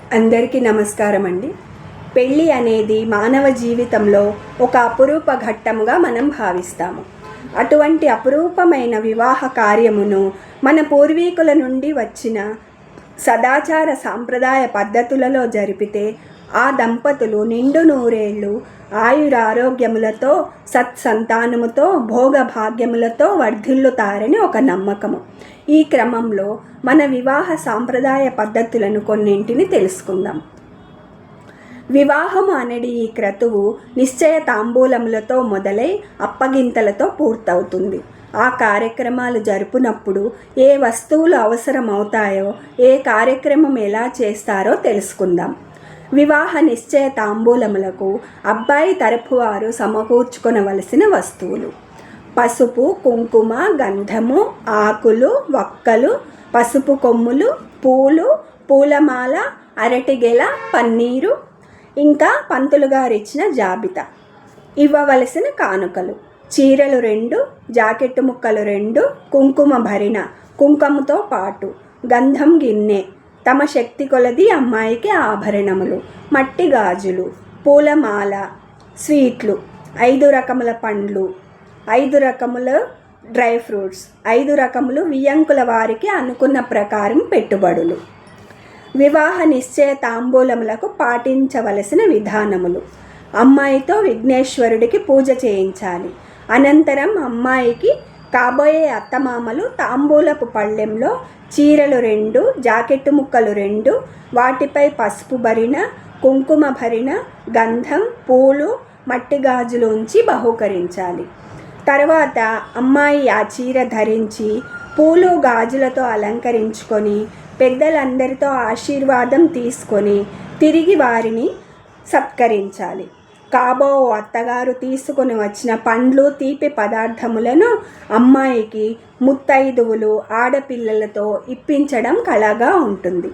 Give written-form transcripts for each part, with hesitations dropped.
అందరికీ నమస్కారం అండి. పెళ్ళి అనేది మానవ జీవితంలో ఒక అపురూప ఘట్టముగా మనం భావిస్తాము. అటువంటి అపురూపమైన వివాహ కార్యమును మన పూర్వీకుల నుండి వచ్చిన సదాచార సాంప్రదాయ పద్ధతులలో జరిపితే ఆ దంపతులు నిండు నూరేళ్ళు ఆయురారోగ్యములతో సత్సంతానముతో భోగభాగ్యములతో వర్ధిల్లుతారని ఒక నమ్మకము. ఈ క్రమంలో మన వివాహ సాంప్రదాయ పద్ధతులను కొన్నింటిని తెలుసుకుందాం. వివాహము అనేది ఈ క్రతువు నిశ్చయ తాంబూలములతో మొదలై అప్పగింతలతో పూర్తవుతుంది. ఆ కార్యక్రమాలు జరుపునప్పుడు ఏ వస్తువులు అవసరమవుతాయో, ఏ కార్యక్రమం ఎలా చేస్తారో తెలుసుకుందాం. వివాహ నిశ్చయ తాంబూలములకు అబ్బాయి తరపు వారు సమకూర్చుకొనవలసిన వస్తువులు: పసుపు, కుంకుమ, గంధము, ఆకులు, వక్కలు, పసుపు కొమ్ములు, పూలు, పూలమాల, అరటిగెల, పన్నీరు, ఇంకా పంతులు గారిచ్చిన జాబితా. ఇవ్వవలసిన కానుకలు: చీరలు 2, జాకెట్టు ముక్కలు 2, కుంకుమ భరిణ, కుంకుమతో పాటు గంధం గిన్నె, తమ శక్తి కొలది అమ్మాయికి ఆభరణములు, మట్టి గాజులు, పూలమాల, స్వీట్లు, 5 రకముల పండ్లు, 5 రకముల డ్రై ఫ్రూట్స్, 5 రకములు వియ్యంకుల వారికి అనుకున్న ప్రకారం పెట్టుబడులు. వివాహ నిశ్చయ తాంబూలములకు పాటించవలసిన విధానములు: అమ్మాయితో విఘ్నేశ్వరుడికి పూజ చేయించాలి. అనంతరం అమ్మాయికి కాబోయే అత్తమామలు తాంబూలపు పళ్ళెంలో చీరలు 2, జాకెట్టు ముక్కలు 2, వాటిపై పసుపు భరిణ, కుంకుమ భరిణ, గంధం, పూలు, మట్టి గాజులు ఉంచి బహూకరించాలి. తర్వాత అమ్మాయి ఆ చీర ధరించి పూలు గాజులతో అలంకరించుకొని పెద్దలందరితో ఆశీర్వాదం తీసుకొని తిరిగి వారిని సత్కరించాలి. కాబో అత్తగారు తీసుకొని వచ్చిన పండ్లు, తీపి పదార్థములను అమ్మాయికి ముత్తైదువులు ఆడపిల్లలతో ఇప్పించడం కళగా ఉంటుంది.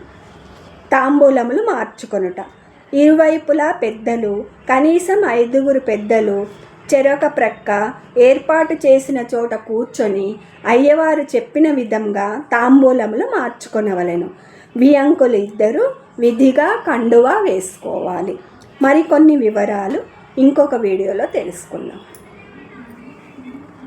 తాంబూలములు మార్చుకొనుట: ఇరువైపులా పెద్దలు, కనీసం 5 పెద్దలు చెరొక ప్రక్క ఏర్పాటు చేసిన చోట కూర్చొని అయ్యవారు చెప్పిన విధంగా తాంబూలములు మార్చుకొనవలెను. వియ్యంకులు 2 విధిగా కండువా వేసుకోవాలి. మరికొన్ని వివరాలు ఇంకొక వీడియోలో తెలుసుకుందాం.